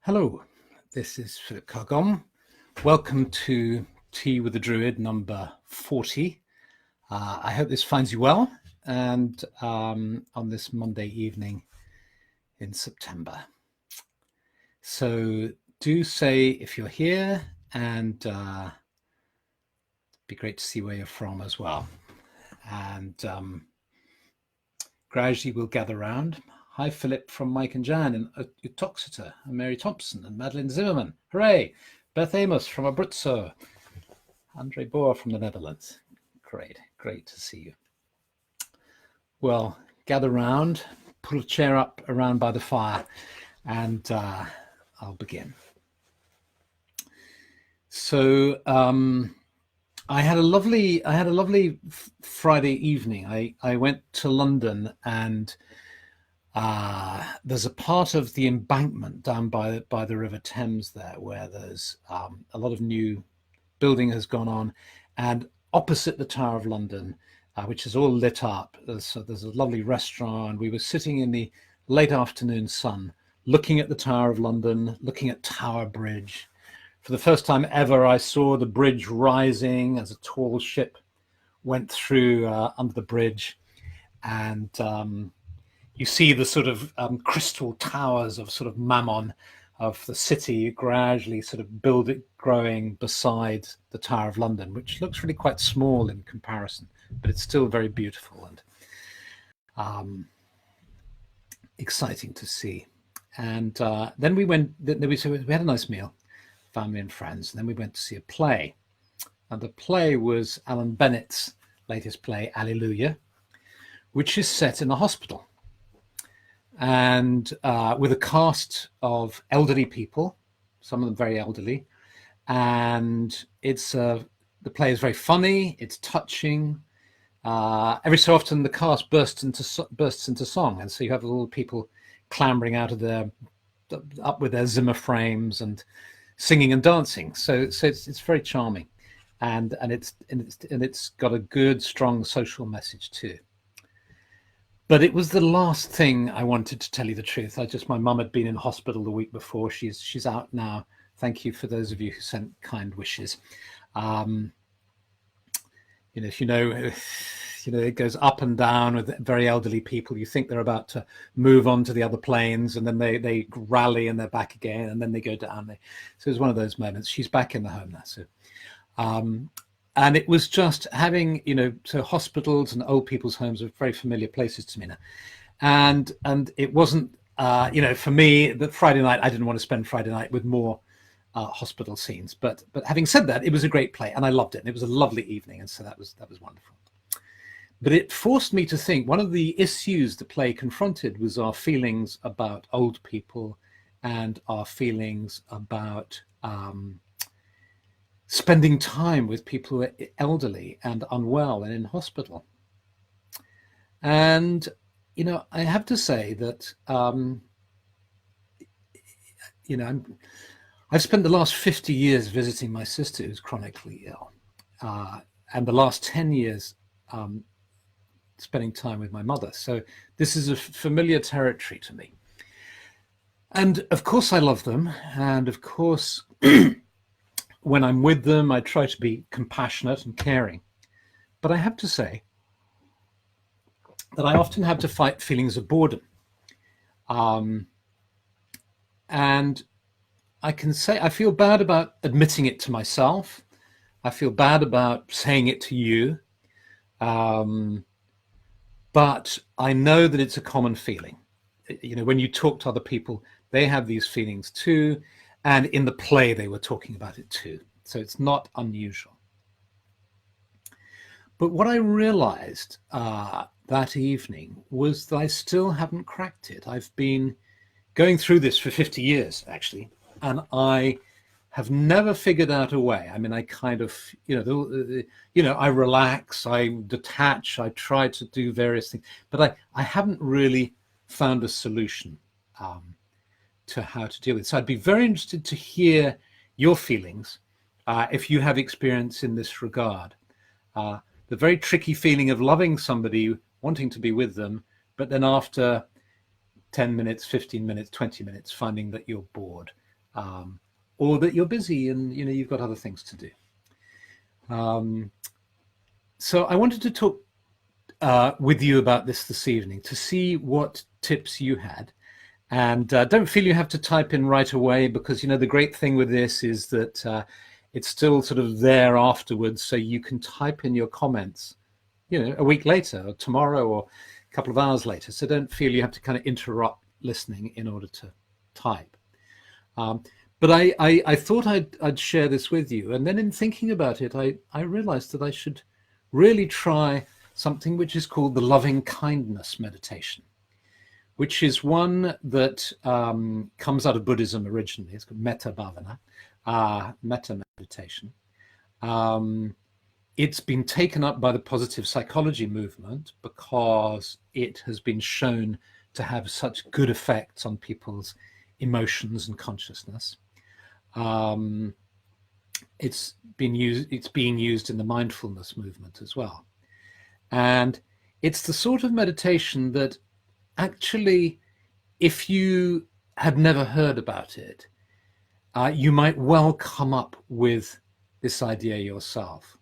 Hello, this is Philip Cargom. Welcome to Tea with the Druid number 40. I hope this finds you well and on this Monday evening in September. So do say if you're here, and it'd be great to see where you're from as well. And gradually we'll gather around. Hi, Philip from Mike and Jan in Uttoxeter, and Mary Thompson and Madeline Zimmerman. Hooray! Beth Amos from Abruzzo. Andre Boer from the Netherlands. Great to see you. Well, gather round, put a chair up around by the fire, and I'll begin. So I had a lovely Friday evening. I went to London, and there's a part of the embankment down by the River Thames there where there's a lot of new building has gone on, and opposite the Tower of London, which is all lit up, there's a lovely restaurant. We were sitting in the late afternoon sun, looking at the Tower of London, looking at Tower Bridge. For the first time ever, I saw the bridge rising as a tall ship went through under the bridge, and you see the sort of crystal towers of sort of Mammon of the city gradually sort of growing beside the Tower of London, which looks really quite small in comparison, but it's still very beautiful and exciting to see. And then we had a nice meal, family and friends, and then we went to see a play. And the play was Alan Bennett's latest play, Alleluia, which is set in a hospital, and with a cast of elderly people, some of them very elderly, and the play is very funny, it's touching. Every so often the cast bursts into song, and so you have all the people clambering out of up with their Zimmer frames and singing and dancing. So it's very charming, and it's got a good, strong social message too. But it was the last thing I wanted to tell you the truth. My mum had been in hospital the week before. She's out now. Thank you for those of you who sent kind wishes. It goes up and down with very elderly people. You think they're about to move on to the other planes, and then they rally and they're back again, and then they go down. So it was one of those moments. She's back in the home now. So, and it was just having, so hospitals and old people's homes are very familiar places to me now. And it wasn't, for me, that Friday night, I didn't want to spend Friday night with more hospital scenes. But having said that, it was a great play and I loved it. And it was a lovely evening. And so that was wonderful. But it forced me to think, one of the issues the play confronted was our feelings about old people and our feelings about spending time with people who are elderly and unwell and in hospital. And, I have to say that, I've spent the last 50 years visiting my sister who's chronically ill, and the last 10 years spending time with my mother. So this is a familiar territory to me. And of course I love them. And of course, when I'm with them, I try to be compassionate and caring. But I have to say that I often have to fight feelings of boredom. And I can say I feel bad about admitting it to myself. I feel bad about saying it to you. But I know that it's a common feeling. When you talk to other people, they have these feelings too. And in the play, they were talking about it too. So it's not unusual. But what I realized that evening was that I still haven't cracked it. I've been going through this for 50 years, actually, and I have never figured out a way. I mean, I kind of, I relax, I detach, I try to do various things, but I haven't really found a solution to how to deal with it. So I'd be very interested to hear your feelings if you have experience in this regard. The very tricky feeling of loving somebody, wanting to be with them, but then after 10 minutes, 15 minutes, 20 minutes, finding that you're bored, or that you're busy and you've got other things to do. So I wanted to talk with you about this evening to see what tips you had. And don't feel you have to type in right away, because the great thing with this is that it's still sort of there afterwards, so you can type in your comments a week later or tomorrow or a couple of hours later. So don't feel you have to kind of interrupt listening in order to type. But I thought I'd share this with you, and then in thinking about it, I realized that I should really try something which is called the loving kindness meditation, which is one that comes out of Buddhism originally. It's called metta bhavana, metta meditation. It's been taken up by the positive psychology movement because it has been shown to have such good effects on people's emotions and consciousness. It's being used in the mindfulness movement as well. And it's the sort of meditation that actually, if you had never heard about it, you might well come up with this idea yourself.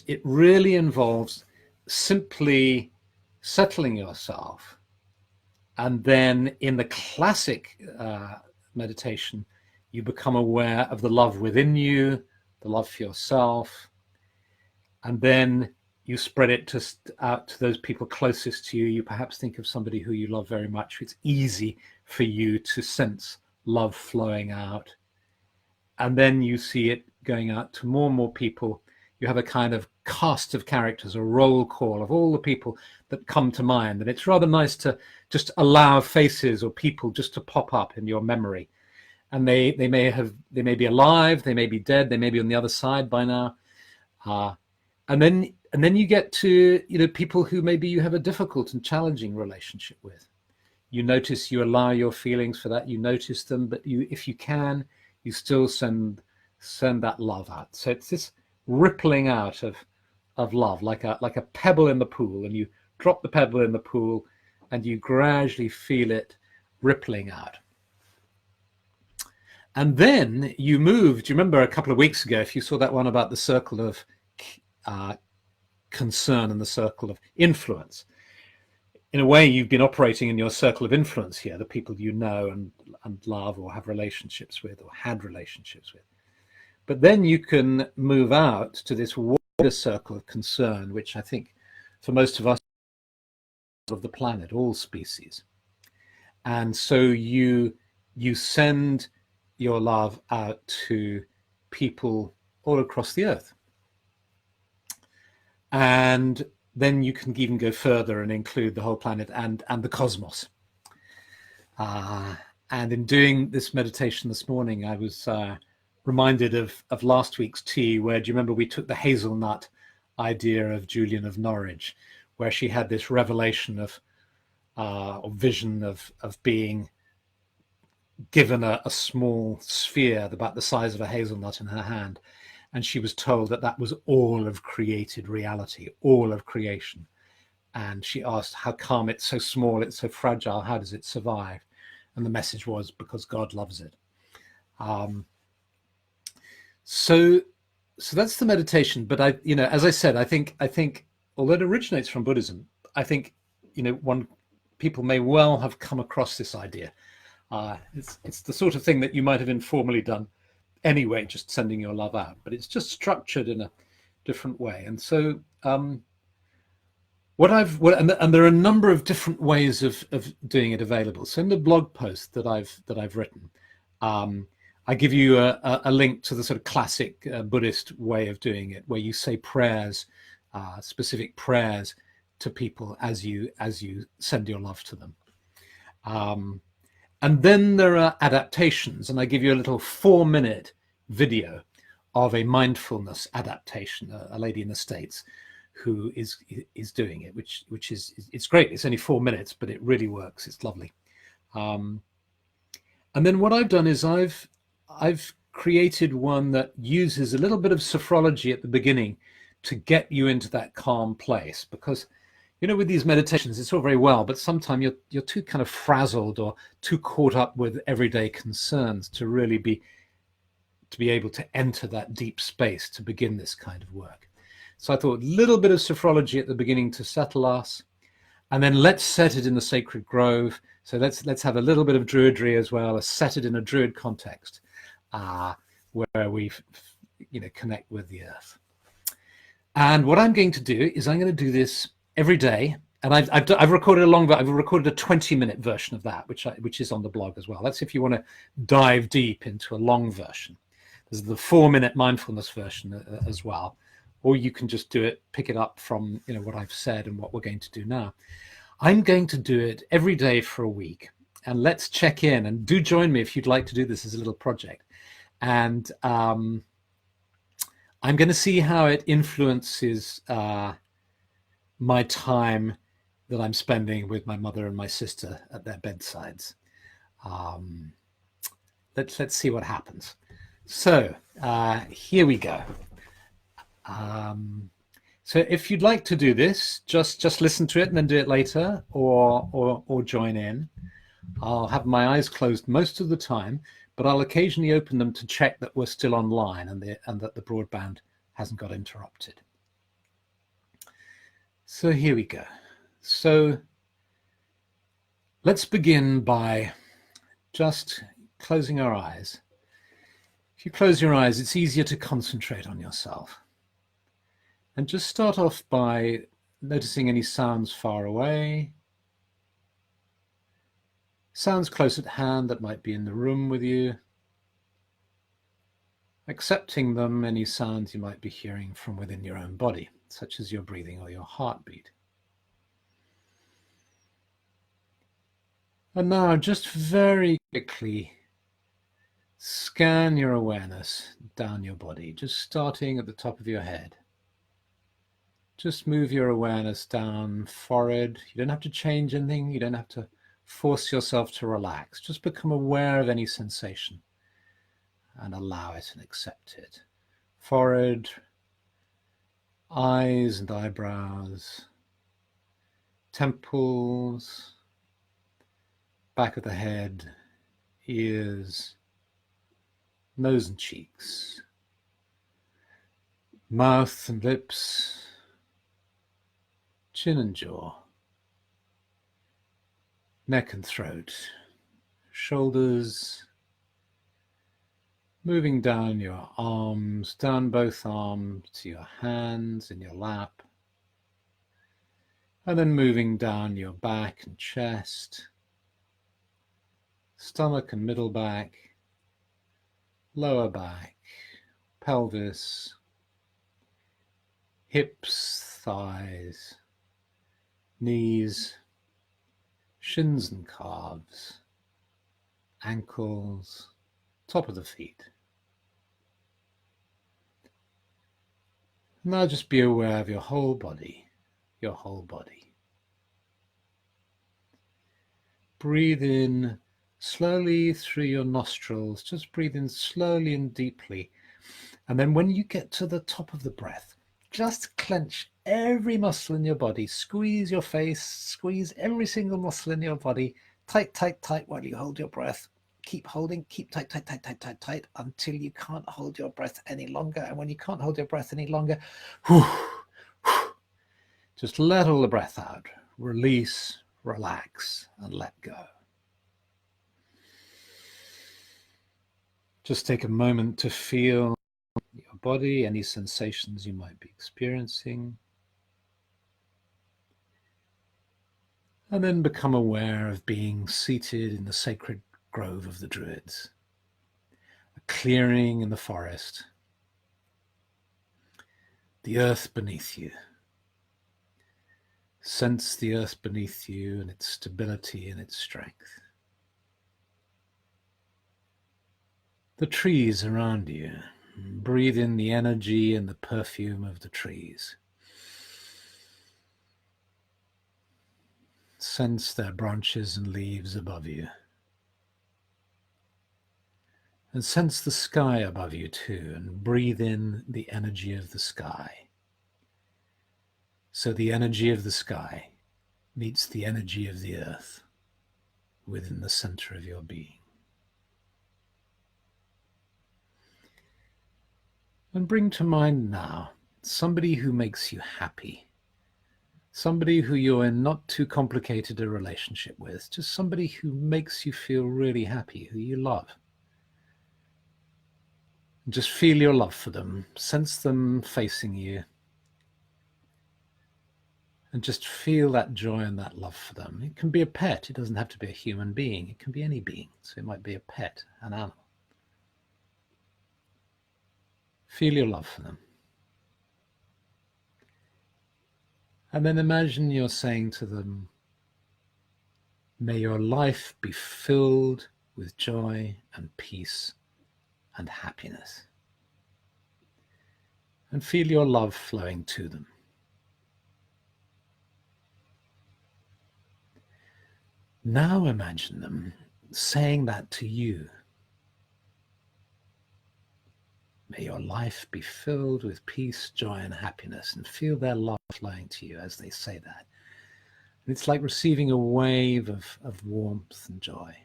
It really involves simply settling yourself, and then in the classic meditation, you become aware of the love within you, the love for yourself, and then you spread it out to those people closest to you. You perhaps think of somebody who you love very much. It's easy for you to sense love flowing out. And then you see it going out to more and more people. You have a kind of cast of characters, a roll call of all the people that come to mind. And it's rather nice to just allow faces or people just to pop up in your memory. And they may be alive, they may be dead, they may be on the other side by now. And then you get to people who maybe you have a difficult and challenging relationship with. You notice, you allow your feelings for that, you notice them, but if you can, you still send that love out. So it's this rippling out of love, like a pebble in the pool, and you drop the pebble in the pool and you gradually feel it rippling out. And then you move. Do you remember a couple of weeks ago, if you saw that one about the circle of concern and the circle of influence? In a way, you've been operating in your circle of influence here, the people you know and love or have relationships with or had relationships with. But then you can move out to this wider circle of concern, which I think for most of us of the planet, all species. And so you send your love out to people all across the earth. And then you can even go further and include the whole planet and the cosmos. And in doing this meditation this morning, I was reminded of last week's tea, where, do you remember, we took the hazelnut idea of Julian of Norwich, where she had this revelation or vision of being given a small sphere about the size of a hazelnut in her hand. And she was told that was all of created reality, all of creation. And she asked, how come it's so small, it's so fragile, how does it survive? And the message was, because God loves it. So that's the meditation. But as I said, I think although it originates from Buddhism, I think people may well have come across this idea. It's the sort of thing that you might have informally done anyway, just sending your love out, but it's just structured in a different way. And so and there are a number of different ways of doing it available. So in the blog post that I've written, I give you a link to the sort of classic Buddhist way of doing it, where you say prayers, specific prayers to people as you send your love to them. And then there are adaptations, and I give you a little 4-minute video of a mindfulness adaptation, a lady in the States who is doing it, which is, it's great. It's only 4 minutes, but it really works. It's lovely. And then what I've done is I've created one that uses a little bit of sophrology at the beginning to get you into that calm place, because You know, with these meditations, it's all very well, but sometimes you're too kind of frazzled or too caught up with everyday concerns to really be able to enter that deep space to begin this kind of work. So I thought a little bit of sophrology at the beginning to settle us, and then let's set it in the sacred grove. So let's have a little bit of druidry as well, set it in a druid context, where we connect with the earth. And what I'm going to do is I'm going to do this every day. And I've recorded I've recorded a 20-minute version of that, which is on the blog as well. That's if you want to dive deep into a long version. There's the 4-minute mindfulness version as well, or you can just do it, pick it up from what I've said and what we're going to do now. I'm going to do it every day for a week, and let's check in. And do join me if you'd like to do this as a little project. And I'm going to see how it influences my time that I'm spending with my mother and my sister at their bedsides. Let's see what happens. So here we go. So if you'd like to do this, just listen to it and then do it later, or join in. I'll have my eyes closed most of the time, but I'll occasionally open them to check that we're still online and that the broadband hasn't got interrupted. So here we go. So let's begin by just closing our eyes. If you close your eyes, it's easier to concentrate on yourself. And just start off by noticing any sounds far away, sounds close at hand that might be in the room with you, accepting them, any sounds you might be hearing from within your own body, such as your breathing or your heartbeat. And now just very quickly scan your awareness down your body, just starting at the top of your head. Just move your awareness down forehead. You don't have to change anything. You don't have to force yourself to relax. Just become aware of any sensation and allow it and accept it. Forehead, eyes and eyebrows, temples, back of the head, ears, nose and cheeks, mouth and lips, chin and jaw, neck and throat, shoulders, moving down your arms, down both arms to your hands in your lap, and then moving down your back and chest, stomach and middle back, lower back, pelvis, hips, thighs, knees, shins and calves, ankles, top of the feet. Now just be aware of your whole body, your whole body. Breathe in slowly through your nostrils, just breathe in slowly and deeply. And then when you get to the top of the breath, just clench every muscle in your body, squeeze your face, squeeze every single muscle in your body, tight, tight, tight while you hold your breath. Keep holding, keep tight, tight, tight, tight, tight, tight until you can't hold your breath any longer. And when you can't hold your breath any longer, just let all the breath out. Release, relax, and let go. Just take a moment to feel your body, any sensations you might be experiencing. And then become aware of being seated in the sacred grove of the Druids, a clearing in the forest, the earth beneath you. Sense the earth beneath you and its stability and its strength. The trees around you. Breathe in the energy and the perfume of the trees. Sense their branches and leaves above you. And sense the sky above you too, and breathe in the energy of the sky. So the energy of the sky meets the energy of the earth within the center of your being. And bring to mind now somebody who makes you happy, somebody who you're in not too complicated a relationship with, just somebody who makes you feel really happy, who you love. Just feel your love for them, sense them facing you, and just feel that joy and that love for them. It can be a pet, it doesn't have to be a human being, it can be any being. So it might be a pet, an animal. Feel your love for them. And then imagine you're saying to them, may your life be filled with joy and peace and happiness. And feel your love flowing to them. Now imagine them saying that to you. May your life be filled with peace, joy, and happiness, and feel their love flowing to you as they say that. And it's like receiving a wave of warmth and joy.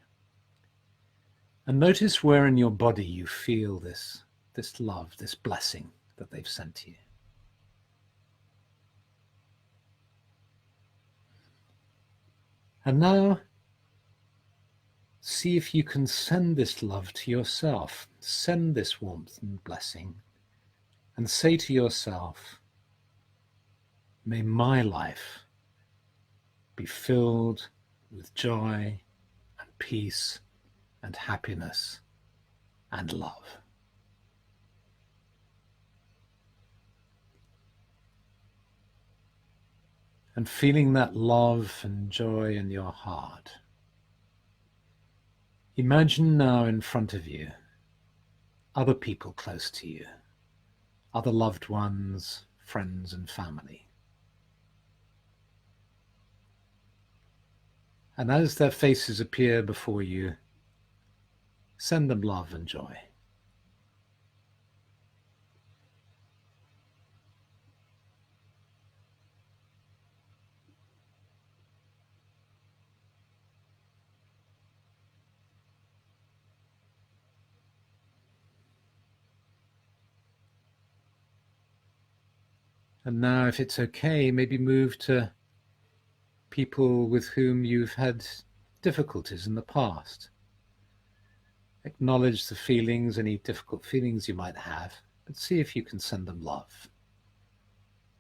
And notice where in your body you feel this love, this blessing that they've sent to you. And now, see if you can send this love to yourself. Send this warmth and blessing and say to yourself, may my life be filled with joy and peace and happiness and love. And feeling that love and joy in your heart, imagine now in front of you other people close to you, other loved ones, friends and family. And as their faces appear before you, send them love and joy. And now, if it's okay, maybe move to people with whom you've had difficulties in the past. Acknowledge the feelings, any difficult feelings you might have, but see if you can send them love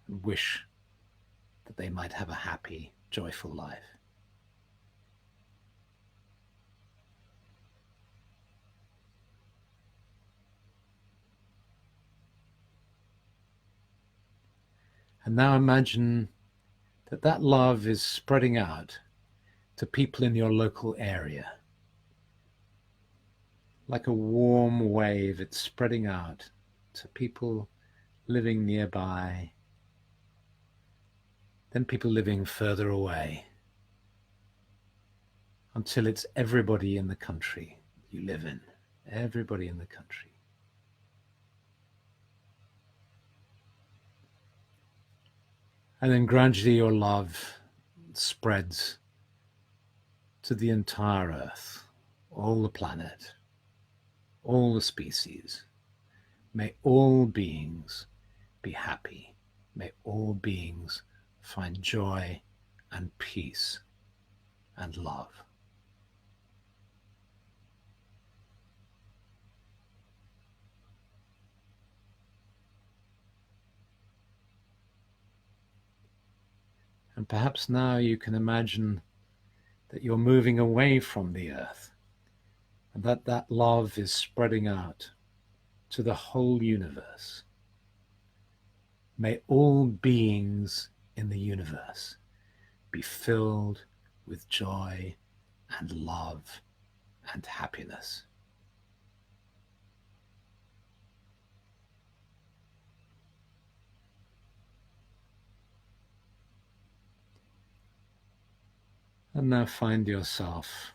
and wish that they might have a happy, joyful life. And now imagine that that love is spreading out to people in your local area. Like a warm wave, it's spreading out to people living nearby, then people living further away, until it's everybody in the country you live in, everybody in the country. And then gradually your love spreads to the entire earth, all the planet, all the species. May all beings be happy. May all beings find joy and peace and love. And perhaps now you can imagine that you're moving away from the earth and that that love is spreading out to the whole universe. May all beings in the universe be filled with joy and love and happiness. And now find yourself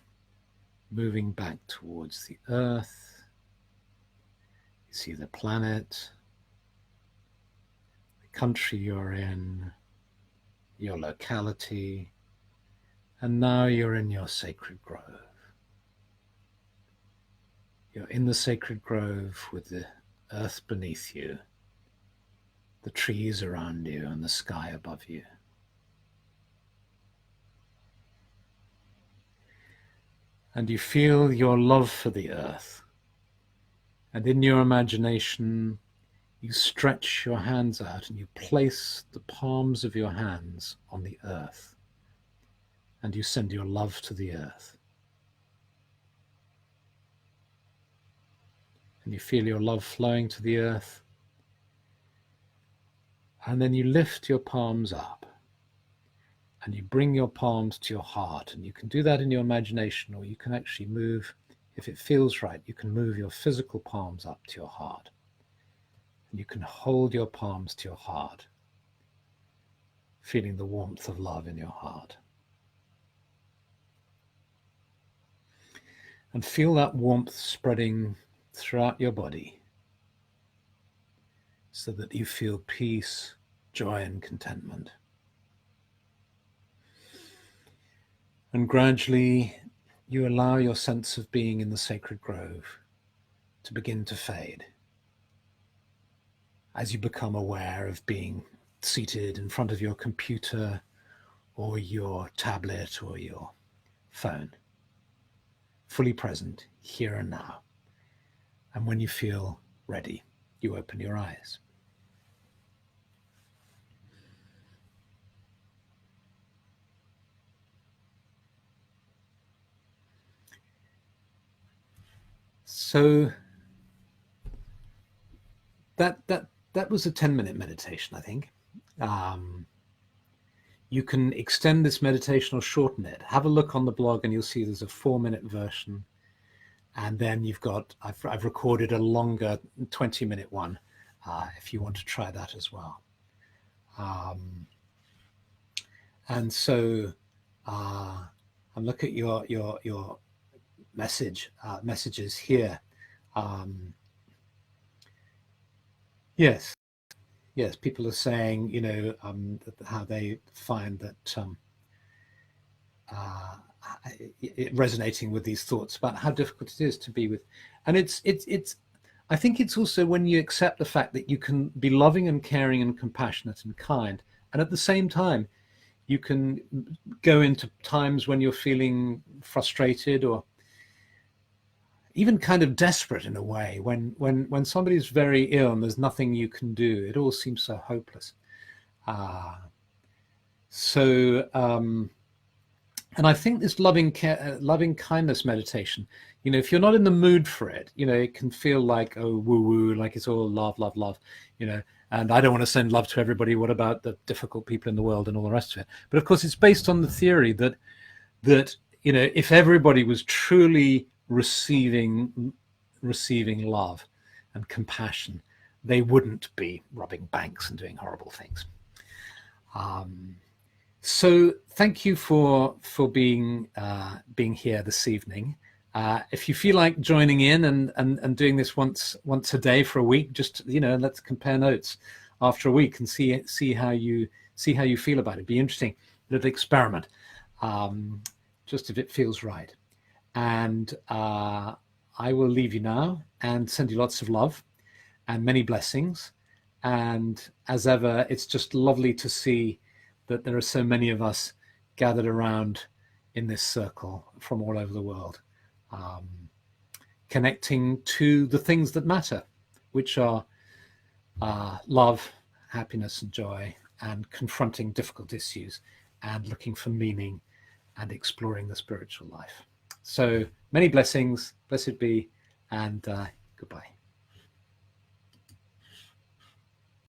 moving back towards the earth. You see the planet, the country you're in, your locality, and now you're in your sacred grove. You're in the sacred grove with the earth beneath you, the trees around you, and the sky above you. And you feel your love for the earth. And in your imagination, you stretch your hands out and you place the palms of your hands on the earth. And you send your love to the earth. And you feel your love flowing to the earth. And then you lift your palms up. And you bring your palms to your heart. And you can do that in your imagination, or you can actually move, if it feels right, you can move your physical palms up to your heart. And you can hold your palms to your heart, feeling the warmth of love in your heart. And feel that warmth spreading throughout your body so that you feel peace, joy, and contentment. And gradually, you allow your sense of being in the sacred grove to begin to fade as you become aware of being seated in front of your computer or your tablet or your phone, fully present here and now. And when you feel ready, you open your eyes. So that was a 10-minute meditation, I think. You can extend this meditation or shorten it. Have a look on the blog and you'll see there's a 4-minute version. And then you've got, I've recorded a longer 20-minute one if you want to try that as well. And so I'm looking at your messages here. Yes, people are saying, you know, how they find that resonating with these thoughts about how difficult it is to be with, and it's. I think it's also when you accept the fact that you can be loving and caring and compassionate and kind, and at the same time, you can go into times when you're feeling frustrated or even kind of desperate in a way, when somebody's very ill and there's nothing you can do. It all seems so hopeless. And I think this loving kindness meditation, you know, if you're not in the mood for it, you know, it can feel like, oh, woo woo, like it's all love, love, love, you know, and I don't want to send love to everybody. What about the difficult people in the world and all the rest of it? But of course, it's based on the theory that you know, if everybody was truly receiving love and compassion, they wouldn't be robbing banks and doing horrible things. So thank you for being here this evening. If you feel like joining in and doing this once a day for a week, just, you know, let's compare notes after a week and see how you feel about it. Be interesting little experiment, just if it feels right. And I will leave you now and send you lots of love and many blessings. And as ever, it's just lovely to see that there are so many of us gathered around in this circle from all over the world, connecting to the things that matter, which are love, happiness, and joy, and confronting difficult issues and looking for meaning and exploring the spiritual life. So many blessings, blessed be, and goodbye.